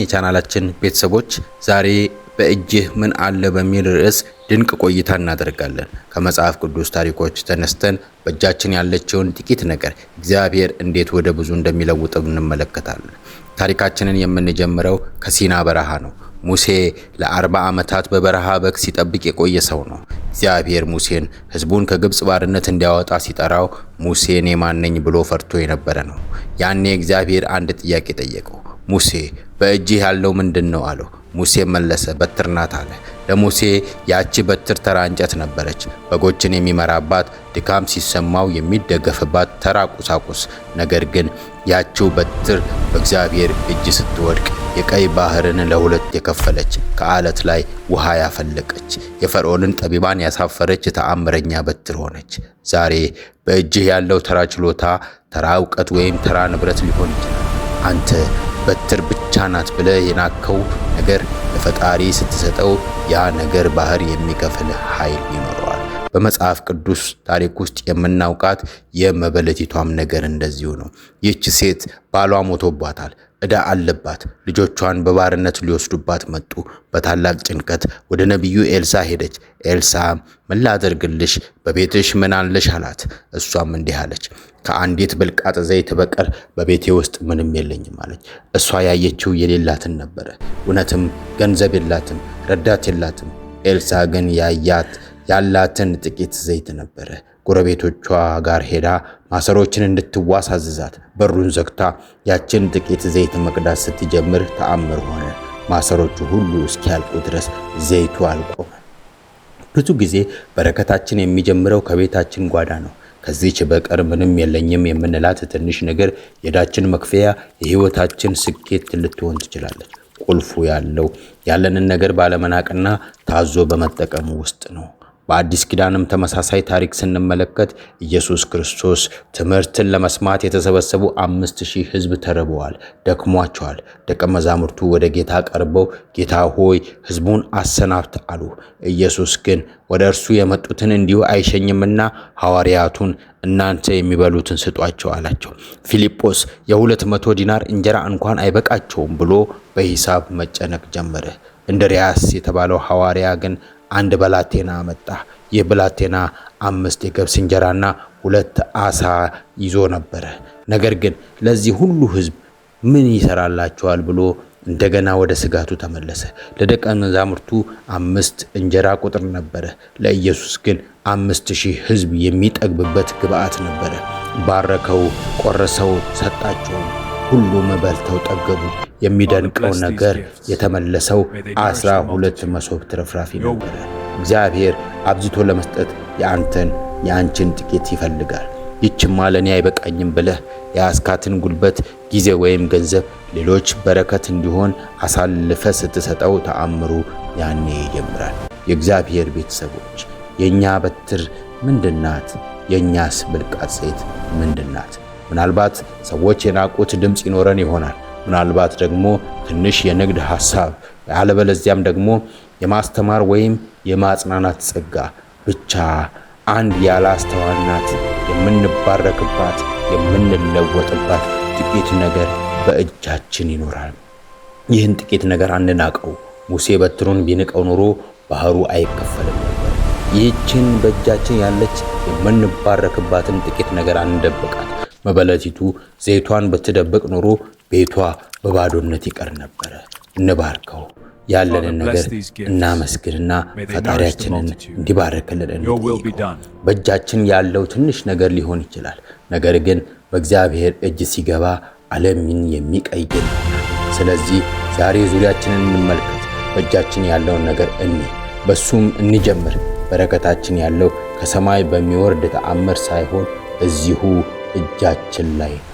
የቻናላችን ቤተሰቦች ዛሬ በእጅህ ምን አለ በሚል ርዕስ ድንቅ ቆይታ እናደርጋለን። ከመጽሐፍ ቅዱስ ታሪኮች ተነስተን በእጃችን ያለችውን ጥቂት ነገር እግዚአብሔር እንዴት ወደ ብዙ እንደሚለውጥ እንመለከታለን። ታሪካችንን የምንጀምረው ከሲና በረሃ ነው። ሙሴ ለ40 ዓመታት በበረሃ በግ ሲጠብቅ የቆየ ሰው ነው። እግዚአብሔር ሙሴን ሕዝቡን ከግብጽ ባርነት እንዲያወጣ ሲጠራው ሙሴ እኔ ማን ነኝ ብሎ ፈርቶ የነበረ ነው። ያኔ እግዚአብሔር አንድ ጥያቄ ጠየቀው። ሙሴ በእጅህ ያለው ምንድነው አለው። ሙሴ መለሰ፣ በትር ናት አለ። ለሙሴ ያቺ በትር ተራ እንጨት ነበረች፣ በጎችን የሚመራባት፣ ድካም ሲሰማው የሚደገፍባት ተራ ቁሳቁስ። ነገር ግን ያቺው በትር በእግዚአብሔር እጅ ስትወድቅ የቀይ ባህርን ለሁለት የከፈለች፣ ከአለት ላይ ውሃ ያፈለቀች፣ የፈርዖንን ጠቢባን ያሳፈረች ተአምረኛ በትር ሆነች። ዛሬ በእጅህ ያለው ተራ ችሎታ፣ ተራ እውቀት ወይም ተራ ንብረት ሊሆን ይችላል። አንተ በትር ብቻ ናት ብለህ የናከው ነገር ለፈጣሪ ስትሰጠው ያ ነገር ባህር የሚከፍል ኃይል ይኖረዋል። በመጽሐፍ ቅዱስ ታሪክ ውስጥ የምናውቃት የመበለቲቷም ነገር እንደዚሁ ነው። ይህች ሴት ባሏ ሞቶባታል፣ ዕዳ አለባት። ልጆቿን በባርነት ሊወስዱባት መጡ። በታላቅ ጭንቀት ወደ ነቢዩ ኤልሳ ሄደች። ኤልሳም ምን ላደርግልሽ? በቤትሽ ምን አለሽ አላት። እሷም እንዲህ አለች፣ ከአንዲት ብልቃጥ ዘይት በቀር በቤቴ ውስጥ ምንም የለኝም አለች። እሷ ያየችው የሌላትን ነበረ። እውነትም ገንዘብ የላትም፣ ረዳት የላትም። ኤልሳ ግን ያላትን ጥቂት ዘይት ነበረ። ጎረቤቶቿ ጋር ሄዳ ማሰሮችን እንድትዋስ አዘዛት። በሩን ዘግታ ያችን ጥቂት ዘይት መቅዳት ስትጀምር ተአምር ሆነ። ማሰሮቹ ሁሉ እስኪያልቁ ድረስ ዘይቱ አልቆመ። ብዙ ጊዜ በረከታችን የሚጀምረው ከቤታችን ጓዳ ነው። ከዚህች በቀር ምንም የለኝም የምንላት ትንሽ ነገር የዕዳችን መክፈያ፣ የህይወታችን ስኬት ልትሆን ትችላለች። ቁልፉ ያለው ያለንን ነገር ባለመናቅና ታዞ በመጠቀሙ ውስጥ ነው። በአዲስ ኪዳንም ተመሳሳይ ታሪክ ስንመለከት ኢየሱስ ክርስቶስ ትምህርትን ለመስማት የተሰበሰቡ 5000 ሕዝብ ተርበዋል፣ ደክሟቸዋል። ደቀ መዛሙርቱ ወደ ጌታ ቀርበው ጌታ ሆይ ሕዝቡን አሰናብት አሉ። ኢየሱስ ግን ወደ እርሱ የመጡትን እንዲሁ አይሸኝምና ሐዋርያቱን እናንተ የሚበሉትን ስጧቸው አላቸው። ፊልጶስ የ200 ዲናር እንጀራ እንኳን አይበቃቸውም ብሎ በሂሳብ መጨነቅ ጀመረ። እንድርያስ የተባለው ሐዋርያ ግን አንድ ብላቴና አመጣ። ይህ ብላቴና 5 የገብስ እንጀራና 2 ዓሣ ይዞ ነበረ። ነገር ግን ለዚህ ሁሉ ሕዝብ ምን ይሰራላቸዋል ብሎ እንደገና ወደ ስጋቱ ተመለሰ። ለደቀ መዛሙርቱ 5 እንጀራ ቁጥር ነበረ፣ ለኢየሱስ ግን 5000 ሕዝብ የሚጠግብበት ግብአት ነበረ። ባረከው፣ ቆረሰው፣ ሰጣቸው። ሁሉም በልተው ጠገቡ። የሚደንቀው ነገር የተመለሰው 12 መሶብ ትርፍራፊ ነበረ። እግዚአብሔር አብዝቶ ለመስጠት የአንችን ጥቂት ይፈልጋል። ይችማ ለኔ አይበቃኝም ብለህ የያዝካትን ጉልበት፣ ጊዜ ወይም ገንዘብ ሌሎች በረከት እንዲሆን አሳልፈ ስትሰጠው ተአምሩ ያኔ ይጀምራል። የእግዚአብሔር ቤተሰቦች የኛ በትር ምንድናት? የኛስ ብልቃጥ ዘይት ምንድናት? ምናልባት ሰዎች የናቁት ድምጽ ይኖረን ይሆናል። ምናልባት ደግሞ ትንሽ የንግድ ሐሳብ፣ ያለበለዚያም ደግሞ የማስተማር ወይም የማጽናናት ጸጋ። ብቻ አንድ ያላስተዋልናት የምንባረክባት የምንለወጥባት ጥቂት ነገር በእጃችን ይኖራል። ይህን ጥቂት ነገር አንናቀው። ሙሴ በትሩን ቢንቀው ኖሮ ባህሩ አይከፈልም ነበር። ይህችን በእጃችን ያለች የምንባረክባትን ጥቂት ነገር አንደብቃት። መበለቲቱ ዘይቷን ብትደብቅ ኖሮ ቤቷ በባዶነት ይቀር ነበረ። እንባርከው። ያለንን ነገር እናመስግንና ፈጣሪያችንን እንዲባርክልን እንጠይቀው። በእጃችን ያለው ትንሽ ነገር ሊሆን ይችላል፣ ነገር ግን በእግዚአብሔር እጅ ሲገባ ዓለምን የሚቀይር ይሆናል። ስለዚህ ዛሬ ዙሪያችንን እንመልከት፣ በእጃችን ያለውን ነገር በሱም እንጀምር። በረከታችን ያለው ከሰማይ በሚወርድ ተአምር ሳይሆን እዚሁ እጃችን ላይ ነው።